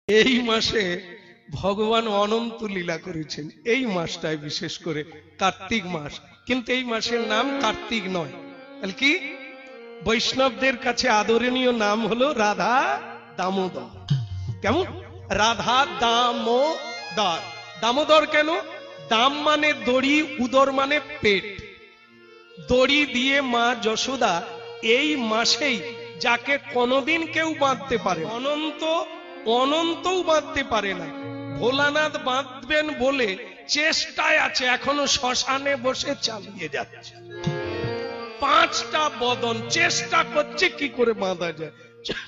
এই মাসে ভগবান অনন্ত লীলা করেছেন, এই মাসটায় বিশেষ করে কার্তিক মাস। কিন্তু এই মাসের নাম কার্তিক নয়, তাহলে কি? বৈষ্ণবদের কাছে আদরণীয় নাম হলো রাধা দামোদর। কেমন? রাধা দামোদর। দামোদর কেন? দাম মানে দড়ি, উদর মানে পেট। দড়ি দিয়ে মা যশোদা এই মাসেই যাকে কোনদিন কেউ বাঁধতে পারে, অনন্ত অনন্তও বাঁধতে পারে না, ভোলানাথ বাঁধবেন বলে চেষ্টায় আছে, এখনো শ্মশানে বসে চালিয়ে যাচ্ছে। 5টা বদন চেষ্টা করছে কি করে বাঁধা যায়।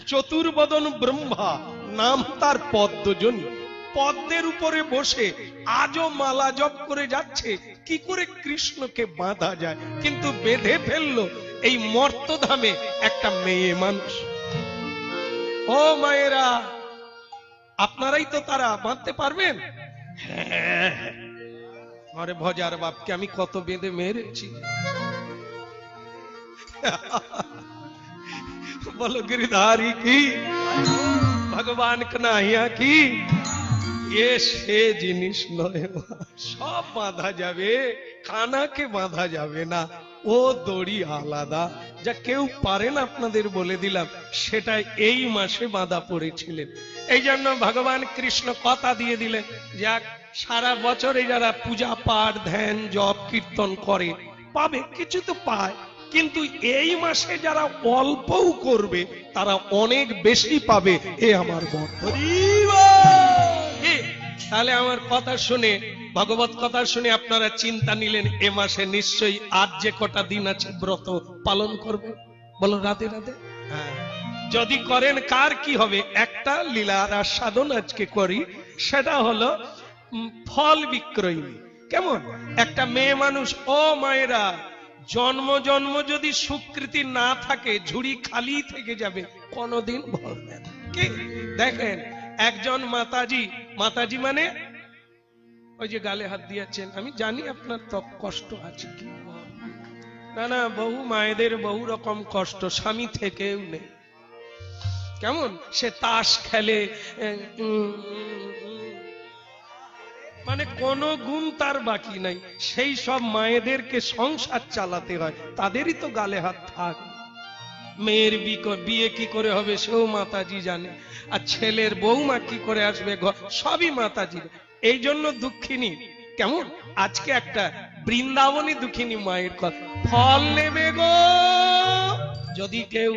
চতুর্বদন ব্রহ্মা, নাম তার পদ্মজনী। পদ্মের উপরে বসে আজও মালা জপ করে যাচ্ছে কি করে কৃষ্ণকে বাঁধা যায়, কিন্তু বেঁধে ফেললো এই মর্তধামে একটা মেয়ে মানুষ। ও মায়েরা, আপনারাই তো তারা, বাঁধতে পারবেন? হ্যাঁ, আরে ভজার বাপকে আমি কত বেঁধে মেরেছি। बोलो गिरधारी की, भगवान कन्हैया की। ये সে জিনিস নয়, সব বাঁধা যাবে, কানাকে বাঁধা যাবে না। ও দড়ি আলাদা, যা কেউ পারে না, আপনাদের বলে দিলাম, সেটা এই মাসে বাঁধা পড়েছিলেন। এই জন্য ভগবান কৃষ্ণ কথা দিয়ে দিলেন, যাক সারা বছরে যারা পূজা পাঠ ধ্যান জপ কীর্তন করে পাবে, কিছু তো পায়, কিন্তু এই মাসে যারা অল্পও করবে তারা অনেক বেশি পাবে। এ আমার বন্ধু, তাহলে আমার কথা শুনে, ভগবত কথা শুনে আপনারা চিন্তা নিলেন এ মাসে নিশ্চয়ই আজ যে কটা দিন আছে ব্রত পালন করবে। বলো রাধে রাধে। হ্যাঁ, যদি করেন কার কি হবে? একটা লীলার আস্বাদন আজকে করি, সেটা হলো ফল বিক্রয়ী। কেমন? একটা মেয়ে মানুষ, ও মায়েরা, জন্ম জন্ম যদি সুকৃতি না থাকে ঝুড়ি খালি থেকে যাবে, কোনদিন ভরবে না। কি দেখেন, একজন মাতাজি, মাতাজি মানে ওই যে গালে হাত দিয়েছেন, আমি জানি আপনার তো কষ্ট আছে, কি না না, বহু মায়েদের বহু রকম কষ্ট, স্বামী থেকেও নেই। কেমন? সে তাস খেলে, মানে কোন গুণ তার বাকি নাই। সেই সব মায়েদেরকে সংসার চালাতে হয়, তাদেরই তো গালে হাত থাক। মেয়ের বিয়ে কি করে হবে সেও মাতাজি জানে, আর ছেলের বৌমা কি করে আসবে সবই মাতাজি। এই জন্য দুঃখিনী। কেমন? আজকে একটা বৃন্দাবনী দুঃখিনী মায়ের কথা। ফল নেবে গো, যদি কেউ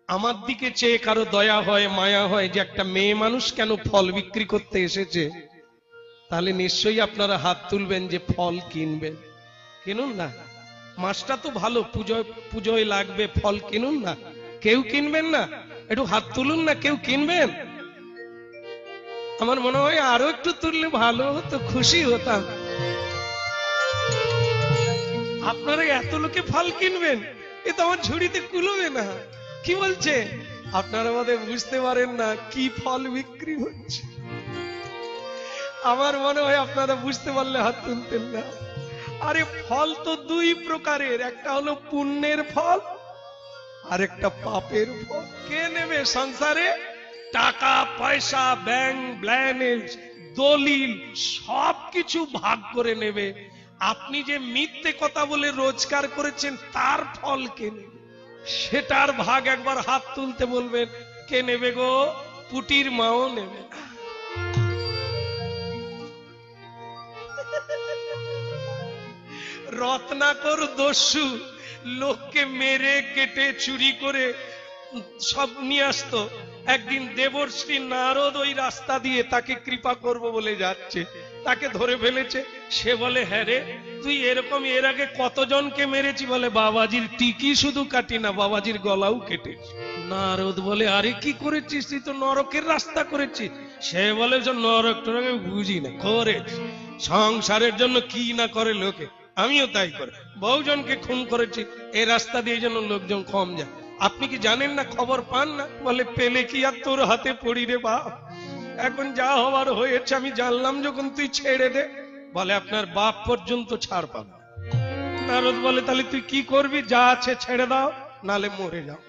আমার দিকে চেয়ে কারো দয়া হয় মায়া হয় যে একটা মেয়ে মানুষ কেন ফল বিক্রি করতে এসেছে, তাহলে নিশ্চয়ই আপনারা হাত তুলবেন যে ফল কিনবেন। কিনুন না, মাসটা তো ভালো, পুজোয় লাগবে, ফল কিনুন না। কেউ কিনবেন না? একটু হাত তুলুন না, কেউ কিনবেন? আমার মনে হয় আরো একটু তুললে ভালো হতো, খুশি হতাম। আপনারা এত লোকে ফল কিনবেন, এ তো আমার ঝুড়িতে কুলবে না। কি বলছে? আপনারা বোধহয় বুঝতে পারেন না কি ফল বিক্রি হচ্ছে। আমার মনে হয় আপনারা বুঝতে পারলে হাত তুলতেন না। আরে ফল তো দুই প্রকারের, একটা হলো পুণ্যের ফল আর একটা পাপের ফল। কে নেবে সংসারে? টাকা পয়সা, ব্যাংক ব্যালেন্স, দলিল সবকিছু ভাগ করে নেবে। আপনি যে মিথ্যে কথা বলে রোজগার করেছেন তার ফল কে নেবে? সেটার ভাগ একবার হাত তুলতে বলবেন। কে নেবে গো? পুটির মাও নেবে। রত্নাকর দস্যু লোককে মেরে কেটে চুরি করে সব নিয়ে আসতো। একদিন দেবর্ষি নারদ ওই রাস্তা দিয়ে তাকে কৃপা করব বলে যাচ্ছে, তাকে ধরে ফেলেছে। সে বলে, হ্যাঁ রে, তুই এরকম এর আগে কতজনকে মেরেছি? বলে, বাবাজির টিকি শুধু কাটি না, বাবাজির গলাও কেটেছি। নারদ বলে, আরে কি করেছিস? তুই তো নরকের রাস্তা করেছিস। সে বলে, যে নরক টরক আমি বুঝি না, করেছি। সংসারের জন্য কি না করে লোকে, আমিও তাই করে বহুজনকে খুন করেছি। এই রাস্তা দিয়ে যেন লোকজন কম যায়। আপনি কি জানেন না? খবর পান না? বলে, পেলে কি আর তোর হাতে পড়ি রে বাপ, এখন যা হওয়ার হয়েছে, আমি জানলাম যখন তুই ছেড়ে দে। বলে, আপনার বাপ পর্যন্ত ছাড় পাবে। নারদ বলে, তাহলে তুই কি করবি? যা আছে ছেড়ে দাও, নালে মরে যাও।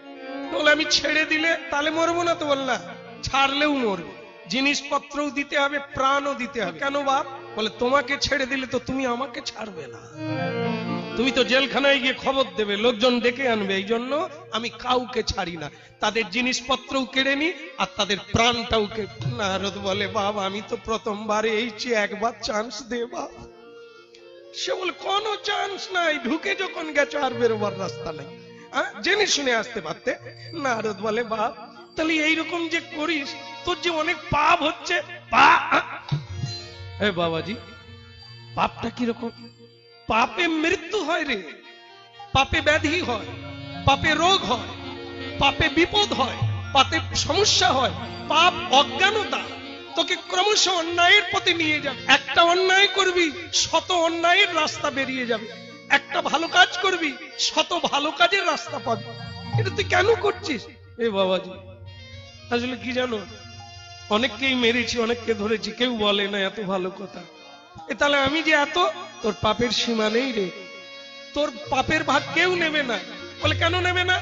বলে, আমি ছেড়ে দিলে তাহলে মরবো না? তো বল না, ছাড়লেও মরবো। জিনিসপত্রও দিতে হবে, প্রাণও দিতে হবে। কেন বাপ? বলে তোমাকে ছেড়ে দিলে তো তুমি আমাকে ছাড়বে না, তুমি তো জেলখানায় গিয়ে খবর দেবে, লোকজন ডেকে আনবে, এই জন্য আমি কাউকে ছাড়ি না, তাদের জিনিসপত্রও কেড়ে নি আর তাদের প্রাণটাও কেড়ে। নারদ বলে বাবা আমি তো প্রথমবার এইছি, একবার চান্স দে বাবা। সে বলে কোনো চান্স নাই, ঢুকে যখন গেছো আর বেরোবার রাস্তা নাই, জেনে শুনে আসতে পারতে। নারদ বলে বাপ তাহলে এইরকম যে করিস তোর যে অনেক পাপ হচ্ছে। বাবাজি পাপটা কিরকম? পাপে মৃত্যু হয় রে, পাপে ব্যাধি হয়, পাপে রোগ হয়, পাপে বিপদ হয়, পাপে সমস্যা হয়। পাপ অজ্ঞানতা তোকে ক্রমশ অন্যায়ের পথে নিয়ে যাবে। একটা অন্যায় করবি শত অন্যায়ের রাস্তা বেরিয়ে যাবে, একটা ভালো কাজ করবি শত ভালো কাজের রাস্তা পাবি। এটা তুই কেন করছিস? বাবাজি আসলে কি জানো, অনেককেই মেরেছি, অনেককে ধরেছি, কেউ বলে না এত ভালো কথা। তাহলে আমি যে এত, তোর পাপের সীমা নেই রে, তোর পাপের ভাগ কেউ নেবে না। বলে কেন নেবে না?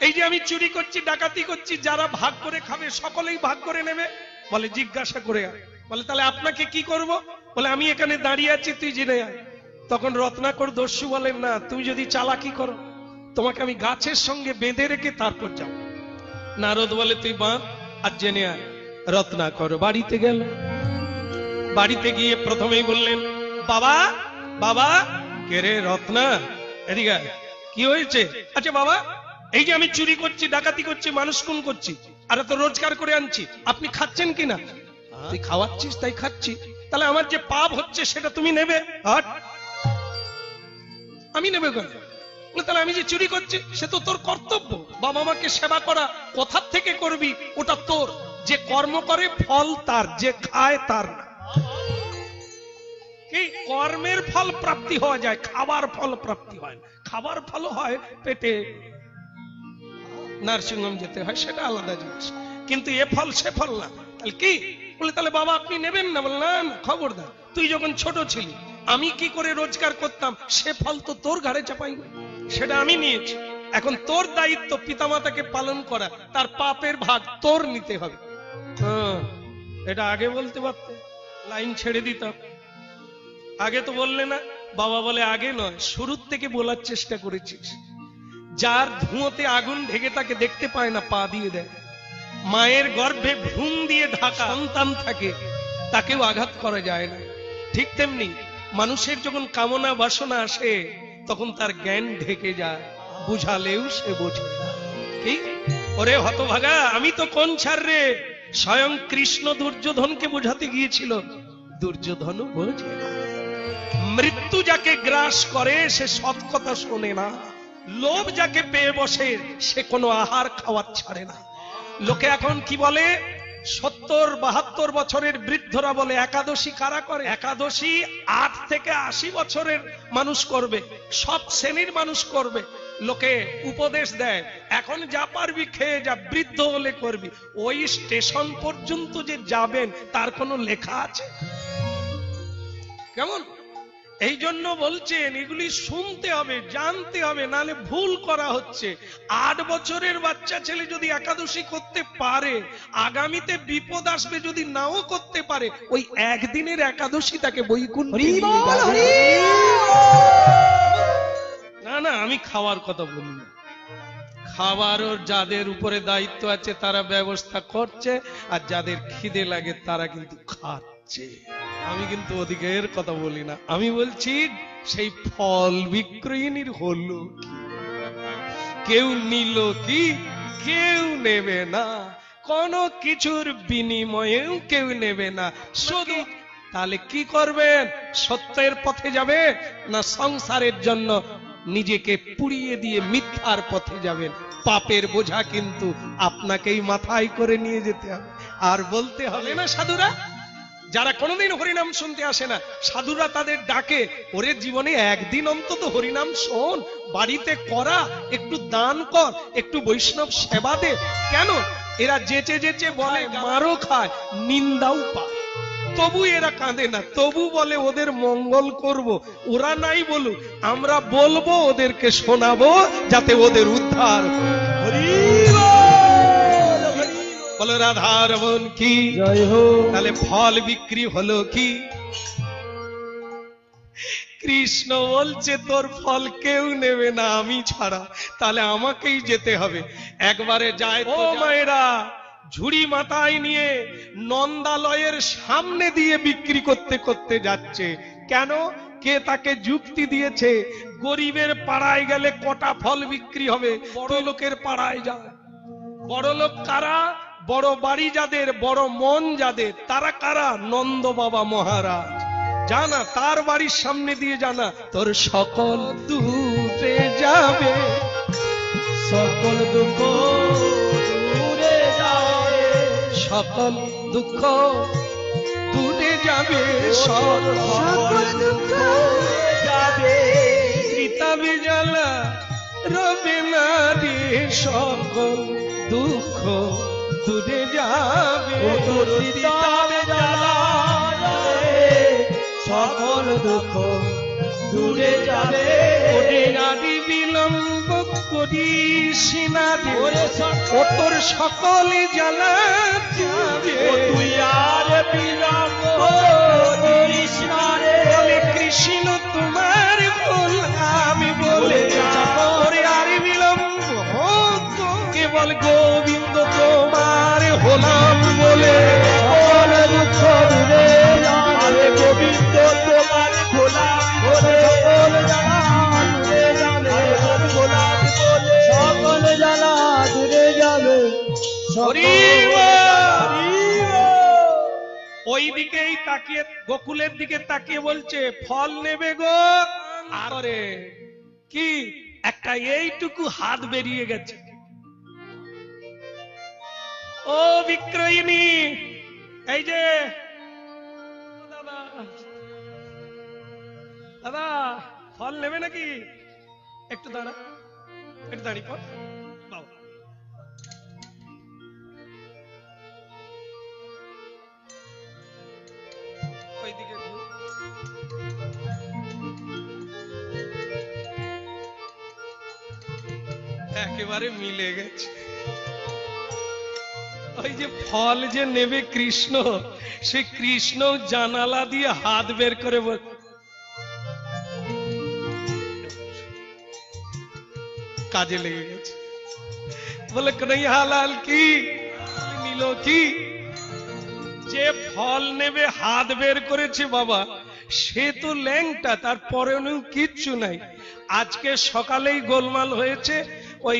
এই যে আমি চুরি করছি, ডাকাতি করছি, যারা ভাগ করে খাবে সকলেই ভাগ করে নেবে। বলে জিজ্ঞাসা করে আয়। বলে তাহলে আপনাকে কি করব? বলে আমি এখানে দাঁড়িয়ে আছি, তুই জেনে আয়। তখন রত্নাকর দস্যু বলেন না, তুমি যদি চালাকি করো তোমাকে আমি গাছের সঙ্গে বেঁধে রেখে তারপর যাও। নারদ বলে তুই বাঁধ আর জেনে আয়। রত্নাকর বাড়িতে গেল, বাড়িতে গিয়ে প্রথমেই বললেন বাবা বাবা। কে রে? রত্না, এদিকে কি হয়েছে? আচ্ছা বাবা এই যে আমি চুরি করছি, ডাকাতি করছি, মানুষ খুন করছি, আর তো রোজগার করে আনছি, আপনি খাচ্ছেন কিনা? তুই খাওয়াচ্ছিস তাই খাচ্ছি, তাহলে আমার যে পাপ হচ্ছে সেটা তুমি নেবে? আমি নেবে কেন? তাহলে আমি যে চুরি করছি সে তো তোর কর্তব্য, বাবা মাকে সেবা করা কোথার থেকে করবি? ওটা তোর। যে কর্ম করে ফল তার, যে খায় তার না। কি কর্মের ফল প্রাপ্তি হওয়া যায়, খাবার ফল প্রাপ্তি হয় না। খাবার ফল হয় পেটে, নার্সিংহোম যেতে হয়, সেটা আলাদা জিনিস, কিন্তু এ ফল সে ফল না। তাহলে কি? বলে তাহলে বাবা আপনি নেবেন না? বলে না না, খবরদার। তুই যখন ছোট ছিলি আমি কি করে রোজগার করতাম সে ফল তো তোর ঘাড়ে চাপাই না, সেটা আমি নিয়েছি। এখন তোর দায়িত্ব পিতামাতাকে পালন করা, তার পাপের ভাগ তোর নিতে হবে। এটা আগে বলতে পারতে, লাইন ছেড়ে দিতাম। আগে তো বললে না। বাবা বলে আগে নয়, শুরুর থেকে বলার চেষ্টা করেছিস। যার ধুঁয়োতে আগুন ঢেকে তাকে দেখতে পায় না, পা দিয়ে দেয়। মায়ের গর্ভে ভ্রূণ দিয়ে ঢাকা সন্তান থাকে, তাকেও আঘাত করা যায় না। ঠিক তেমনি মানুষের যখন কামনা বাসনা আসে তখন তার জ্ঞান ঢেকে যায়, বুঝালেও সে বোঝে না। কি ওরে হতভাগা, আমি তো কোন ছাড় রে, স্বয়ং কৃষ্ণ দুর্যোধনকে বোঝাতে গিয়েছিল, দুর্যোধনও বোঝে না। মৃত্যু যাকে গ্রাস করে সে সৎ কথা শোনে না, লোভ যাকে পেয়ে বসে সে কোনো আহার খাওয়ার ছাড়ে না। লোকে এখন কি বলে, 70-72 বছরের বৃদ্ধরা বলে একাদশী কারা করে? একাদশী 8 থেকে 80 বছরের মানুষ করবে, সব শ্রেণীর মানুষ করবে। লোকে উপদেশ দেয় এখন যা পারবি খেয়ে যা, বৃদ্ধ হলে করবি। ওই স্টেশন পর্যন্ত যে যাবেন তার কোনো লেখা আছে? কেমন? এই জন্য বলছেন এগুলি শুনতে হবে, জানতে হবে, নালে ভুল করা হচ্ছে। 8 বছরের বাচ্চা ছেলে যদি একাদশী করতে পারে, আগামীতে বিপদ আসবে যদি নাও করতে পারে, ওই একদিনের একাদশী তাকে বৈকুণ্ঠে নিয়ে যাবে। না না, আমি খাওয়ার কথা বলি না। খাবারও যাদের উপরে দায়িত্ব আছে তারা ব্যবস্থা করছে, আর যাদের খিদে লাগে তারা কিন্তু খাচ্ছে। আমি কিন্তু ওদিকের কথা বলি না, আমি বলছি সেই ফল বিক্রয়িনীর হলো কি? কেউ নিল কি? কেউ নেবে না, কোন কিছুর বিনিময়েও কেউ নেবে না। শুধু তাহলে কি করবেন? সত্যের পথে যাবে না সংসারের জন্য নিজেকে পুড়িয়ে দিয়ে মিথ্যার পথে যাবেন? পাপের বোঝা কিন্তু আপনাকেই মাথায় করে নিয়ে যেতে হবে। আর বলতে হবে না সাধুরা, যারা কোনোদিন হরিনাম শুনতে আসে না, সাধুরা তাদের ডাকে, ওরে জীবনে একদিন অন্তত হরিনাম শোন, বাড়িতে করা, একটু দান কর, একটু বৈষ্ণব সেবা দে। কেন? এরা যেচে যেচে বলে, মারও খায়, নিন্দাও পায়, তবু এরা কাঁদে না, তবু বলে ওদের মঙ্গল করব। ওরা নাই বলুক, আমরা বলবো, ওদেরকে শোনাবো, যাতে ওদের উদ্ধার। বলো রাধারমণ কি জয় হোক। তাহলে ফল বিক্রি হলো কি? কৃষ্ণ বলছে তোর ফল কেউ নেবে না আমি ছাড়া, তাহলে আমাকেই যেতে হবে। একবারে যায় ও মায়েরা ঝুড়ি মাথায় নিয়ে নন্দালয়ের সামনে দিয়ে বিক্রি করতে করতে যাচ্ছে। কেন? কে তাকে যুক্তি দিয়েছে, গরিবের পাড়ায় গেলে কটা ফল বিক্রি হবে, বড় লোকের পাড়ায় যায়। বড় লোক কারা? বড় বাড়ি যাদের, বড় মন যাদের, তারা কারা? নন্দ বাবা মহারাজ। জানা তার বাড়ির সামনে দিয়ে জানা তোর সকল দূরে যাবে, সকল দুঃখ দূরে যাবে, সকল দুঃখ দূরে যাবে, সকল দুঃখ যাবে, ত্রিতাবে জ্বালা রবে না রে, সকল দুঃখ দূরে যাবে, ও তোর ত্রিতাবে জ্বালা যাবে, সকল দুঃখ দূরে যাবে। ওরে আদি বিলম্ব করিস না রে, ও তোর সকলে জ্বালা যাবে, ও তুই আর বিলম্ব করিস না রে, বলে কৃষ্ণ তোমার গোলামি বলে ওরে আর বিলম্ব কেবল গোবিন্দ তোমার হলাম বলে, সকল দুঃখ দূরে যাবে, গোবিন্দ তোমার গোলাম বলে, সকল জ্বালা দূরে যাবে, গোলাম বলে, সকল জ্বালা দূরে যাবে। হরি ওই দিকেই তাকিয়ে, গোকুলের দিকে তাকিয়ে বলছে ফল নেবে গো। আরে কি একটা এইটুকু হাত বেরিয়ে গেছে। ও বিক্রয়িনী, এই যে দাদা, দাদা ফল নেবে নাকি? একটু দাঁড়া, একটু দাঁড়িয়ে পড় বাবা। ওইদিকে ঘুর। একেবারে মিলে গেছে। ওই যে ফল যে নেবে কৃষ্ণ, সে কৃষ্ণ জানালা দিয়ে হাত বের করে কাজে লেগে গেছে। বলে কন্হैया लाल কি নিল কি? যে ফল নেবে হাত বের করেছে বাবা, সে তো ল্যাংটা, তার পরনেও কিচ্ছু নাই। আজকে সকালেই গোলমাল হয়েছে, ওই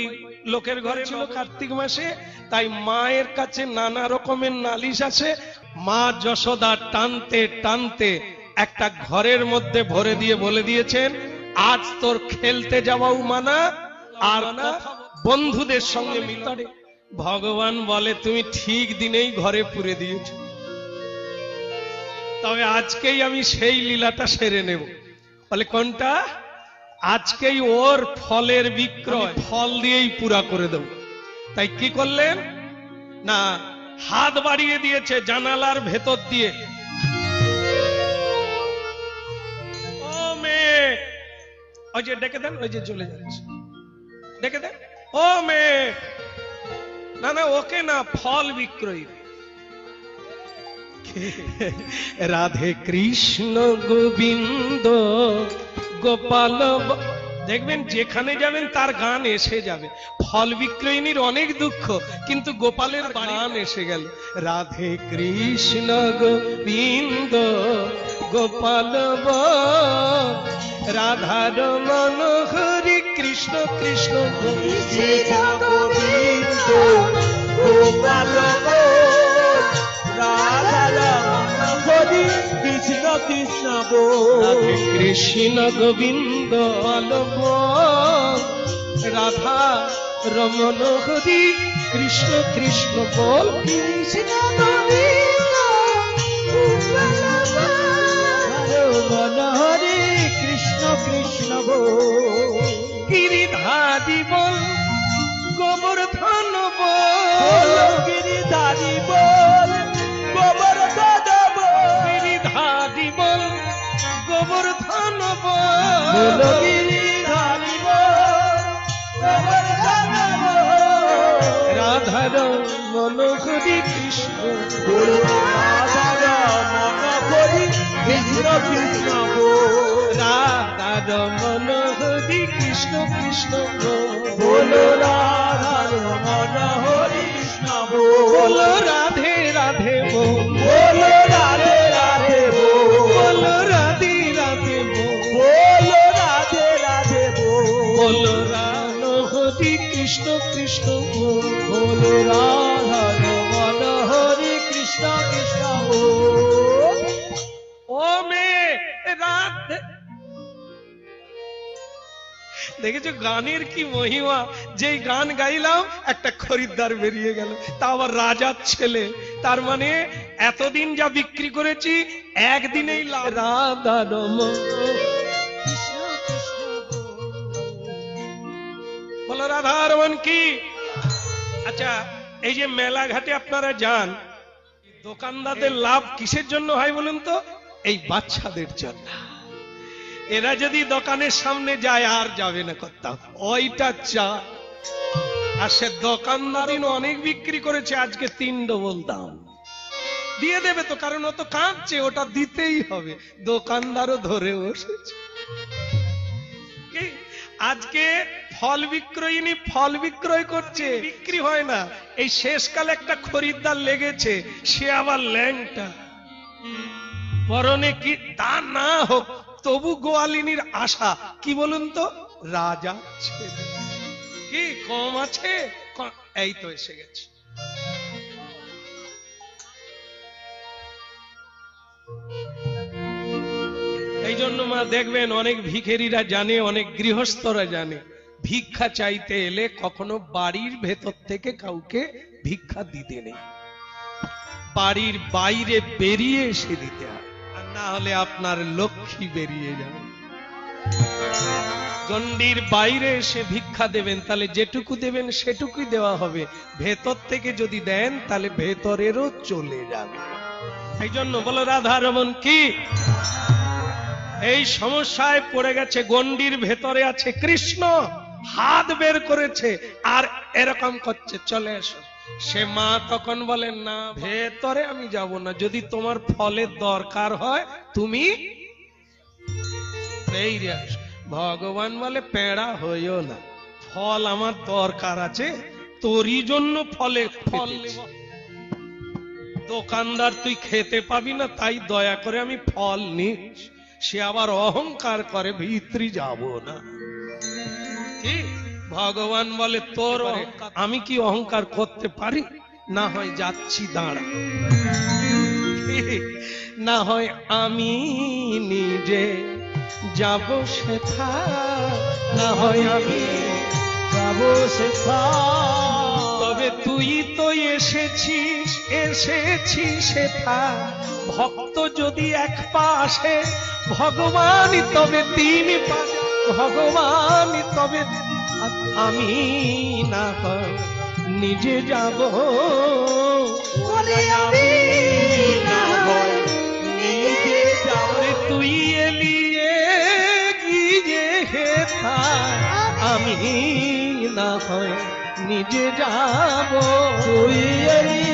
লোকের ঘরে ছিল কার্তিক মাসে, তাই মায়ের কাছে নানা রকমের নালিশ আছে। মা যশোদা টানতে টানতে একটা ঘরের মধ্যে ভরে দিয়ে বলে দিয়েছেন, আজ তোর খেলতে যাওয়াও মানা, আর না বন্ধুদের সঙ্গে মিলতে। ভগবান বলে তুমি ঠিক দিনেই ঘরে পুরে দিয়েছো, তবে আজকেই আমি সেই লীলাটা সেরে নেব। বলে কোনটা? আজকেই ওর ফলের বিক্রয় ফল দিয়েই পুরা করে দেব। তাই কি করলেন না, হাত বাড়িয়ে দিয়েছে জানালার ভেতর দিয়ে। ও মেয়ে, ওই যে ডেকে দেন, ওই যে চলে যাচ্ছে, ডেকে দেন। ও মেয়ে, না না ওকে না, ফল বিক্রয়ী। রাধে কৃষ্ণ গোবিন্দ গোপাল, দেখবেন যেখানে যাবেন তার গান এসে যাবে। ফল বিক্রয়িনীর অনেক দুঃখ, কিন্তু গোপালের গান এসে গেল। রাধে কৃষ্ণ গোবিন্দ গোপাল, রাধার মন হরি কৃষ্ণ কৃষ্ণ গোবিন্দ গোপাল, কৃষ্ণ কৃষ্ণ রাধে কৃষ্ণ গোবিন্দ রাধা রমন হরি কৃষ্ণ কৃষ্ণ বল, কৃষ্ণ গোবিন্দ মন হরি কৃষ্ণ কৃষ্ণ গিরিধারী বল গোবর্ধন বল, গিরিধারী বল গোবর্ধন বল, গিরিধারী বল গোবর্ধন বল, গিরিধারী বল গোবর্ধন বল, রাধা রমন হরি কৃষ্ণ বলো রাধা রমন হরি কৃষ্ণ কৃষ্ণ বল। রাধা রমন হরি কৃষ্ণ কৃষ্ণ বলো রাধা রমন হরি কৃষ্ণ বল। বলো রাধে রাধে বল, বলো রাধে রাধে বল। বলো রাধে রাধে বল, বলো রাধে রাধে বল। বলো রাম হরি কৃষ্ণ কৃষ্ণ বল। বলো রাধা রমন হরি কৃষ্ণ কৃষ্ণ বল। ও মেয়ে রাধে, দেখেছো গানের কি মহিমা, যেই গান গাইলাম একটা খরিদ্দার বেরিয়ে গেল, তা আবার রাজার ছেলে, তার মানে এতদিন যা বিক্রি করেছি একদিনেই লাভ। রাধা রমন কৃষ্ণ কৃষ্ণ বলো রাধা রমন কি। আচ্ছা, এই যে মেলা ঘাটে আপনারা যান, দোকানদারদের লাভ কিসের জন্য হয় বলুন তো? এই বাচ্চাদের জন্য। এরা যদি দোকানের সামনে যায় আর যাবে না কোথাও, ওইটা চা। আর সে দোকানদার অনেক বিক্রি করেছে, আজকে 3 ডবল দাম দিয়ে দেবে তো, কারণ ও তো কাঁদছে, ওটা দিতেই হবে। দোকানদারও ধরে বসেছে। কি? আজকে ফল বিক্রয়িনী ফল বিক্রয় করছে, বিক্রি হয় না। এই শেষকালে একটা খরিদ্দার লেগেছে, সে আবার ল্যাংটা, পরনে কি তা না হোক, তবু গোয়ালিনীর আশা। কি বলুন তো? রাজা ছেলে। কি কম আছে? এই তো এসে গেছে। এই জন্য মা দেখবেন অনেক ভিখারিরা জানে, অনেক গৃহস্থরা জানে, ভিক্ষা চাইতে এলে কখনো বাড়ির ভেতর থেকে কাউকে ভিক্ষা দিতে নেই, বাড়ির বাইরে বেরিয়ে এসে দিতে হয়, আর না হলে আপনার লক্ষ্মী বেরিয়ে যাবে। গণ্ডির বাইরে এসে ভিক্ষা দেবেন, তাহলে যেটুকু দেবেন সেটুকুই দেওয়া হবে। ভেতর থেকে যদি দেন তাহলে ভেতরেরও চলে যাবে। এই জন্য বলো রাধা রমন কি। এই সমস্যায় পড়ে গেছে, গণ্ডির ভেতরে আছে কৃষ্ণ, হাত বের করেছে আর এরকম করছে, চলে এসো। সে মা তখন বলেন, না ভেতরে আমি যাব না, যদি তোমার ফলের দরকার হয় তুমি বেরিয়ে আসো। ভগবান বলে, পেড়া হইও না, ফল আমার দরকার আছে, তোরই জন্য ফলে ফল নেব। দোকানদার তুই খেতে পাবি না, তাই দয়া করে আমি ফল নিস। সে আবার অহংকার করে, ভিতরি যাব না। কি? ভগবান বলে, তোর আমি কি অহংকার করতে পারি? না হয় যাচ্ছি, দাঁড়া। না হয় আমি নিজে যাব সেথা, না হয় আমি যাব সেথা। তবে তুই তো এসেছিস, এসেছিস সেথা। ভক্ত যদি এক পা আসে, ভগবান তবে 3 পা। ভগবান তবে, আমি না হয় নিজে যাব। আমি না হয় নিজে যাব। তুই এলিয়ে গিয়ে হেথা, আমি না হয় নিজে যাব। তুই এলি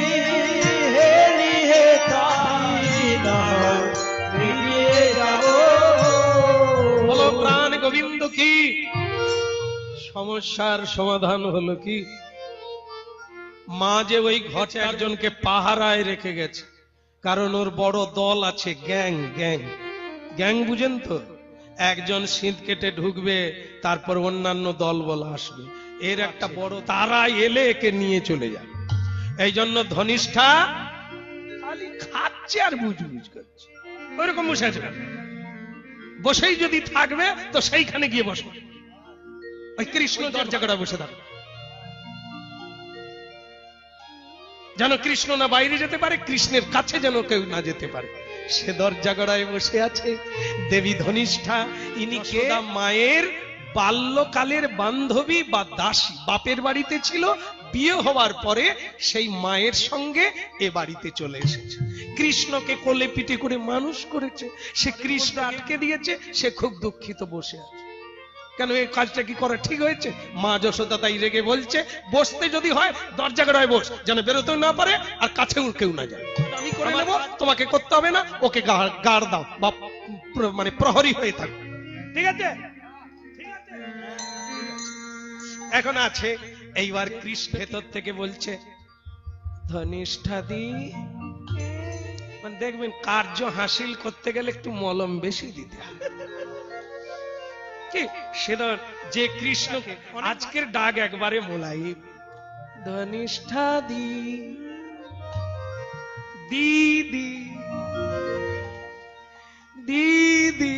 হেলি হেথা, না হয় নিজে যাব। বলো প্রাণ গোবিন্দ কি। সমস্যার সমাধান হলো কি? মা যে ওই ঘরে একজনকে পাহারায় রেখে গেছে, কারণ ওর বড় দল আছে, গ্যাং। গ্যাং গ্যাং বুঝেন তো? একজন সিঁধ কেটে ঢুকবে, তারপর অন্যান্য দল বলা আসবে, এর একটা বড়, তারা এলে একে নিয়ে চলে যাবে। এই জন্য ধনিষ্ঠা খালি খাচ্ছে আর বুঝবুঝ করছে, ওইরকম বসে আছে। বসেই যদি থাকবে তো সেইখানে গিয়ে বসবে, ওই কৃষ্ণ দরজা করা বসে থাকবে, যেন কৃষ্ণ না বাইরে যেতে পারে, কৃষ্ণের কাছে যেন কেউ না যেতে পারে। সে দরজা গড়ায় বসে আছে দেবী ধনিষ্ঠা। ইনি কে? মায়ের বাল্যকালের বান্ধবী বা দাসী, বাপের বাড়িতে ছিল, বিয়ে হওয়ার পরে সেই মায়ের সঙ্গে এ বাড়িতে চলে এসেছে। কৃষ্ণকে কোলে পিঠে করে মানুষ করেছে, সে কৃষ্ণ আটকে দিয়েছে, সে খুব দুঃখিত বসে আছে। কেন এই কাজটা কি করা ঠিক হয়েছে? মা যশোদা তাই রেগে বলছে, বসতে যদি হয় দরজা গড়ায় বস, যেন বেরোতেও না পারে আর কাছেও কেউ না যায়। আমি করে নেবো, তোমাকে করতে হবে না, ওকে গাড় দাও বা মানে প্রহরী হয়ে থাকো। ঠিক আছে? এখন আছে। এইবার কৃষ্ণ ভেতর থেকে বলছে, ধনিষ্ঠাদি, মানে দেখবেন কার্য হাসিল করতে গেলে একটু মলম বেশি দিতে হবে। কি সেটা যে কৃষ্ণকে আজকের ডাক একবারে মোলাই, ধনিষ্ঠাদি দিদি দিদি।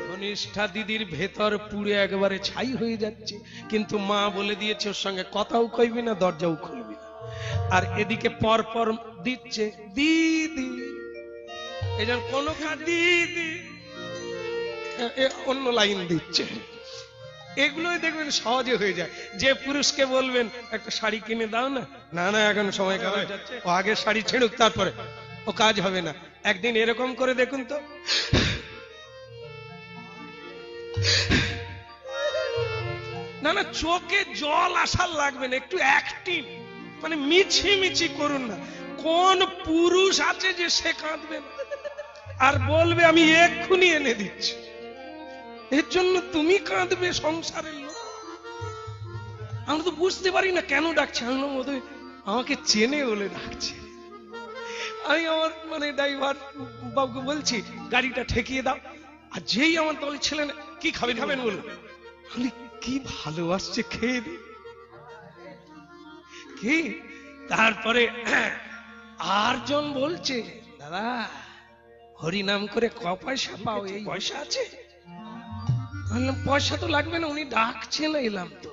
ধনিষ্ঠা দিদির ভেতর পুড়ে একবারে ছাই হয়ে যাচ্ছে, কিন্তু মা বলে দিয়েছে ওর সঙ্গে কথাও কইবি না, দরজাও খুলবি না। আর এদিকে পর পর দিচ্ছে দিদি, এই যেন কোনো কাজ দিদি অন্য লাইন দিচ্ছে। এগুলোই দেখবেন সহজে হয়ে যায়। যে পুরুষকে বলবেন একটা শাড়ি কিনে দাও না, না না এখন সময় খারাপ যাচ্ছে, ও আগে শাড়ি ছেড়ুক তারপরে, ও কাজ হবে না। একদিন এরকম করে দেখুন তো, না না চোখে জল আসার লাগবে না, একটু অ্যাক্টিং মানে মিছি মিছি করুন না। কোন পুরুষ আছে যে সে কাঁদবে না আর বলবে আমি এক্ষুনি এনে দিচ্ছি? এর জন্য তুমি কাঁদবে সংসারের লোক? আমরা তো বুঝতে পারি না কেন ডাকছে। আমি বোধহয় আমাকে চেনে বলে ডাকছে। আমি আমার মানে ড্রাইভার বাবুকে বলছি গাড়িটা ঠেকিয়ে দাও, আর যেই আমার দলের ছেলে কি খাবেন বলুন, আমি কি ভালোবাসছে খেয়ে দি কি। তারপরে আরজন বলছে, দাদা হরি নাম করে ক পয়সা পাও? এই পয়সা আছে? বললাম পয়সা তো লাগবে না, উনি ডাকছেন এলাম তো।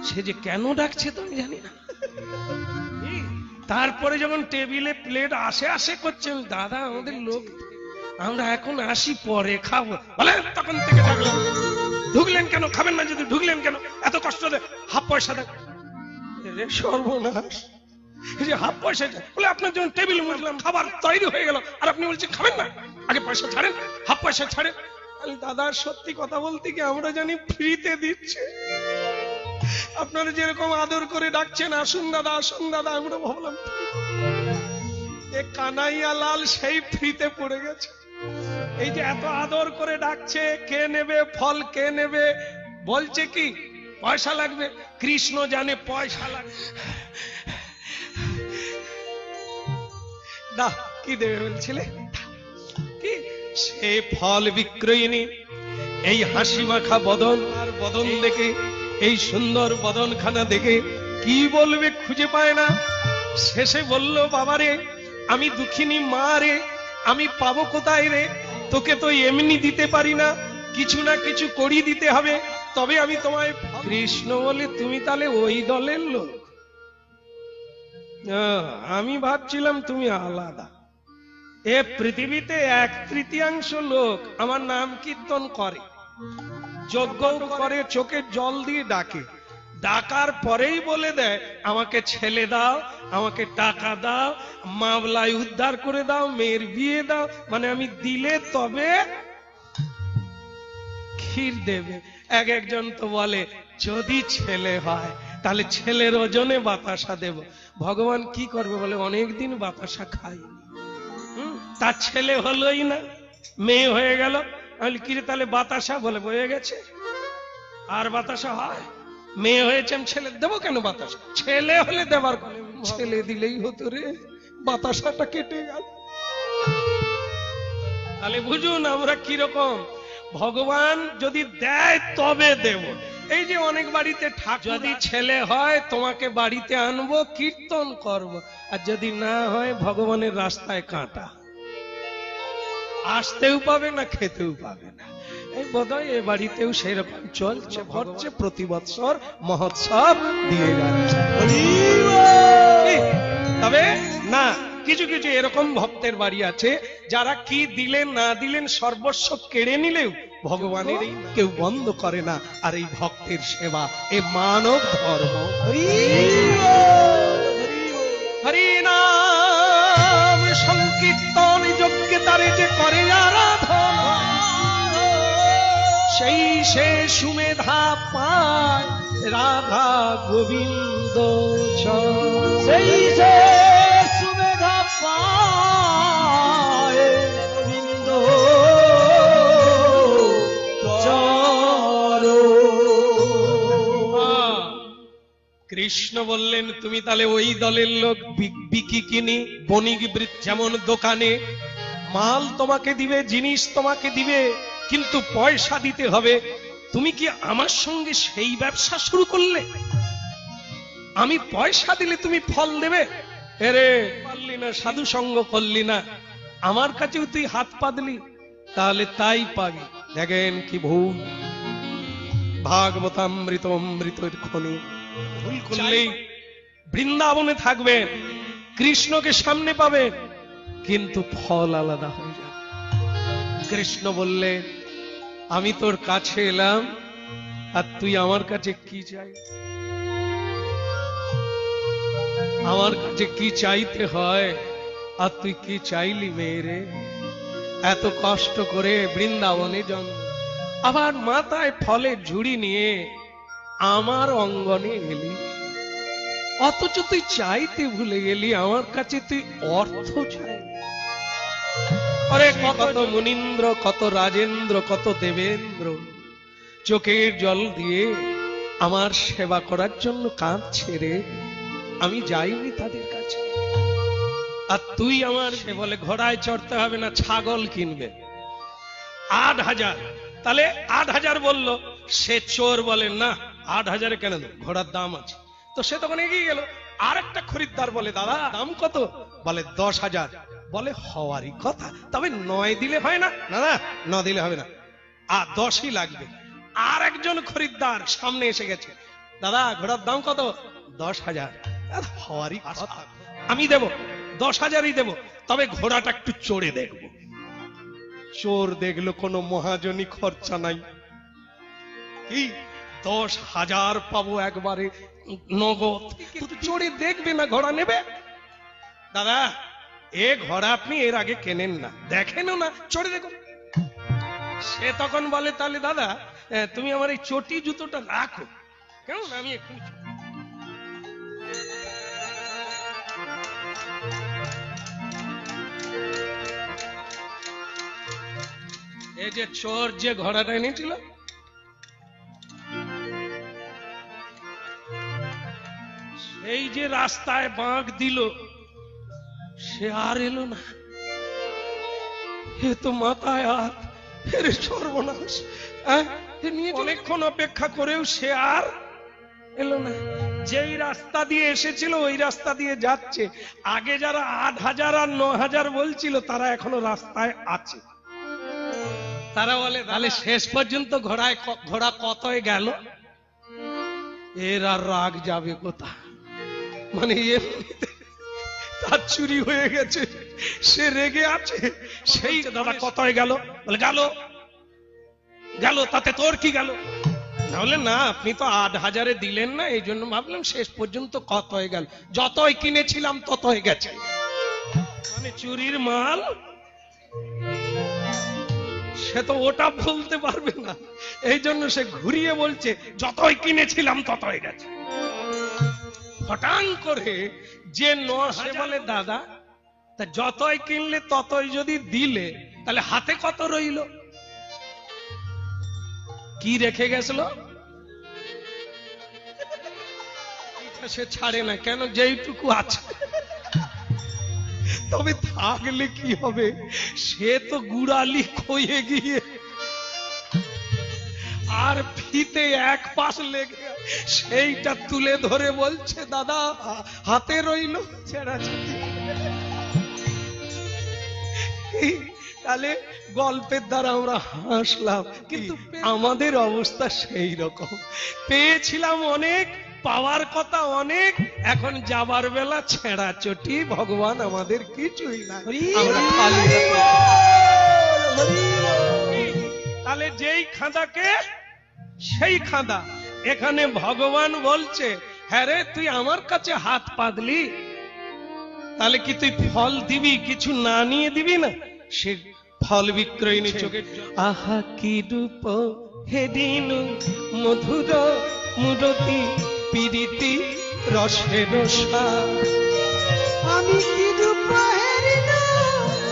সে যে কেন ডাকছে তো আমি জানি না। তারপরে যখন টেবিলে প্লেট আসে করছেন, দাদা আমাদের লোক, আমরা এখন আসি পরে খাবো। বলে তখন থেকে ডাকলাম, ঢুকলেন কেন? খাবেন না যদি ঢুকলেন কেন? এত কষ্ট দেয়, হাফ পয়সা দেয়। সর্বনাশ, এই যে হাফ পয়সা বলে আপনার জন্য টেবিল মুছলাম, খাবার তৈরি হয়ে গেল, আর আপনি বলছেন খাবেন না, আগে পয়সা ছাড়েন, হাফ পয়সা ছাড়েন। দাদা সত্যি কথা বলতে কি আমরা জানি ফ্রিতে দিচ্ছে, আপনারা যেরকম আদর করে ডাকছেন আসুন দাদা আসুন দাদা, আমরা ভাবলাম এ কানাইয়া লাল সেই ফ্রিতে পড়ে গেছে। এই যে এত আদর করে ডাকছে, কে নেবে ফল, কে নেবে, বলছে কি পয়সা লাগবে। কৃষ্ণ জানে পয়সা লাগবে। দা কি দেবে বলছিলে? কি সে ফল বিক্রয়িনী এই হাসি মাখা বদন, আর বদন দেখে, এই সুন্দর বদনখানা দেখে কি বলবে খুঁজে পায় না। শেষে বলল, বাবারে আমি দুঃখিনী মা রে, আমি পাবো কোথায় রে? তোকে তো এমনি দিতে পারি না, কিছু না কিছু করি দিতে হবে, তবে আমি তোমায়। কৃষ্ণ বলে, তুমি তাহলে ওই দলের লোক? আমি ভাবছিলাম তুমি আলাদা। এ পৃথিবীতে 1/3 লোক আমার নাম কীর্তন করে, যজ্ঞ করে, চোখে জল দিয়ে ডাকে, ডাকার পরেই বলে দেয় আমাকে ছেলে দাও, আমাকে টাকা দাও, মামলায় উদ্ধার করে দাও, মেয়ের বিয়ে দাও, মানে আমি দিলে তবে ক্ষীর দেবে। একজন তো বলে যদি ছেলে হয় তাহলে ছেলের ওজনে বাতাসা দেব। ভগবান কি করবে বলে, অনেকদিন বাতাসা খাই, তার ছেলে হলোই না, মেয়ে হয়ে গেল। আমি কিরে তাহলে বাতাসা? বলে বয়ে গেছে, আর বাতাসা হয়? মেয়ে হয়েছে আমি ছেলে দেবো কেন? বাতাসা ছেলে হলে দেবার, ছেলে দিলেই হতো রে, বাতাসাটা কেটে গেল। তাহলে বুঝুন আমরা কিরকম। ভগবান যদি দেয় তবে দেব। এই যে অনেক বাড়িতে ঠাকুর, যদি ছেলে হয় তোমাকে বাড়িতে আনবো, কীর্তন করব, আর যদি না হয় ভগবানের রাস্তায় কাঁটা, আসতেও পাবে না, খেতেও পাবে না। এই বোধহয় এ বাড়িতেও সেরকম চলছে, হচ্ছে প্রতি বৎসর মহোৎসব দিয়ে যাচ্ছে। তবে না, কিছু কিছু এরকম ভক্তের বাড়ি আছে যারা কি দিলেন না দিলেন সর্বস্ব কেড়ে নিলেও ভগবানের কেউ বন্ধ করে না। আর এই ভক্তের সেবা এ মানব ধর্ম। হরি নাম সংকীর্তন যজ্ঞে তারে যে করে আরাধনা, সেই সে সুমেধা পায় রাধা গোবিন্দ চরণ। সেই যে সুমেধা পায় গোবিন্দ চরণ। কৃষ্ণ বললেন তুমি তাহলে ওই দলের লোক, বিকি কিনি বণিক যেমন দোকানে মাল তোমাকে দিবে, জিনিস তোমাকে দিবে, কিন্তু পয়সা দিতে হবে। তুমি কি আমার সঙ্গে সেই ব্যবসা শুরু করলে? আমি পয়সা দিলে তুমি ফল দেবে? এরে পারলি না, সাধু সঙ্গ করলি না, আমার কাছেও তুই হাত পাতলি, তাহলে তাই পাবি। দেখেন কি ভুল, ভাগবতামৃত অমৃতের খনি। ভুল করলেই বৃন্দাবনে থাকবেন, কৃষ্ণকে সামনে পাবেন, কিন্তু ফল আলাদা হয়ে যাবে। কৃষ্ণ বললেন আমি তোর কাছে এলাম, আর তুই আমার কাছে কি চাই? আমার কাছে কি চাইতে হয়, আর তুই কি চাইলি মেয়েরে? এত কষ্ট করে বৃন্দাবনে জন্ম, আবার মাথায় ফলের ঝুড়ি নিয়ে আমার অঙ্গনে এলি, অথচ তুই চাইতে ভুলে গেলি আমার কাছে তুই অর্থ চাই। আরে কত মুনীন্দ্র, কত রাজেন্দ্র, কত দেবেন্দ্র চোখের জল দিয়ে আমার সেবা করার জন্য কাঁদছে রে, আমি যাইনি তাদের কাছে। আর তুই আমার, সে বলে ঘোড়ায় চড়তে হবে না, ছাগল কিনবে ৮,০০০। তাহলে ৮,০০০ বললো, সে চোর বলে না ৮,০০০ কেন দেব, ঘোড়ার দাম আছে। তো সে তখন এগিয়ে গেল, আর একটা খরিদ্দার বলে দাদা দাম কত? বলে ১০,০০০। বলে হওয়ারই কথা, তবে ৯ দিলে হয় না? না না, ৯ দিলে হবে না, আর ১০ই লাগবে। আর একজন খরিদ্দার সামনে এসে গেছে, দাদা ঘোড়ার দাম কত? ১০,০০০। হওয়ারই কথা, আমি দেব ১০,০০০ই দেব, তবে ঘোড়াটা একটু চড়ে দেখব। চোর দেখলো কোনো মহাজনী খরচা নাই, কি ১০,০০০ পাবো একবারে নগদ, কিন্তু চড়ে দেখবে না ঘোড়া নেবে? দাদা এ ঘোড়া আপনি এর আগে কেনেন না, দেখেনও না, চড়ে দেখুন। সে তখন বলে তাহলে দাদা তুমি আমার এই চটি জুতোটা রাখো, কেমন? আমি এক্ষুনি এই যে চোর যে ঘোড়াটা এনেছিল, সেই যে রাস্তায় বাঁক দিল, সে আর এলো না। এ তো মাথায় হাত, এর সর্বনাশ। অনেকক্ষণ অপেক্ষা করেও সে আর এলো না। যেই রাস্তা দিয়ে এসেছিল ওই রাস্তা দিয়ে যাচ্ছে। আগে যারা ৮,০০০ আর ৯,০০০ বলছিল তারা এখনো রাস্তায় আছে। তারা বলে তাহলে শেষ পর্যন্ত ঘোড়া কতই গেল? এর আর রাগ যাবে কোথা? মানে তার চুরি হয়ে গেছে, সে রেগে আছে। সেই দাদা কতই গেল? বলে গেল গেল, তাতে তোর কি গেল? তাহলে না আপনি তো ৮,০০০ দিলেন না, এই জন্য ভাবলাম শেষ পর্যন্ত কতই গেল, যতই কিনেছিলাম ততই গেছে। মানে চুরির মাল সে তো ওটা বলতে পারবে না, এই জন্য সে ঘুরিয়ে বলছে যতই কিনেছিলাম ততই গেছে। হঠাৎ করে যে ৯,০০০ বলে দাদা তা যতই কিনলে ততই যদি দিলে তাহলে হাতে কত রইল? কি রেখে গেছিল? সে ছাড়ে না, কেন? যেইটুকু আছে। তবে থাকলে কি হবে, সে তো গুড়ালি খয়ে গিয়ে আর ফিতে এক পাশ লেগে সেইটা তুলে ধরে বলছে দাদা হাতে রইল ছেঁড়াছাড়ি। তাহলে গল্পের দ্বারা আমরা হাসলাম, কিন্তু আমাদের অবস্থা সেই রকম। পেয়েছিলাম অনেক, পাওয়ার কথা অনেক, এখন যাবার বেলা ছেঁড়া চটি। ভগবান আমাদের কিছুই না, আমরা খালি হাতে। তাহলে যেই খাঁদাকে সেই খাঁদা। এখানে ভগবান বলছে হ্যাঁ রে তুই আমার কাছে হাত পাতলি, তাহলে কি তুই ফল দিবি? কিছু না নিয়ে দিবি না? সে ফল বিক্রয়িনী চোখে আহা কি রূপ হেদিন মধুর মূরতি পীড়িতি রসের সার। আমি কি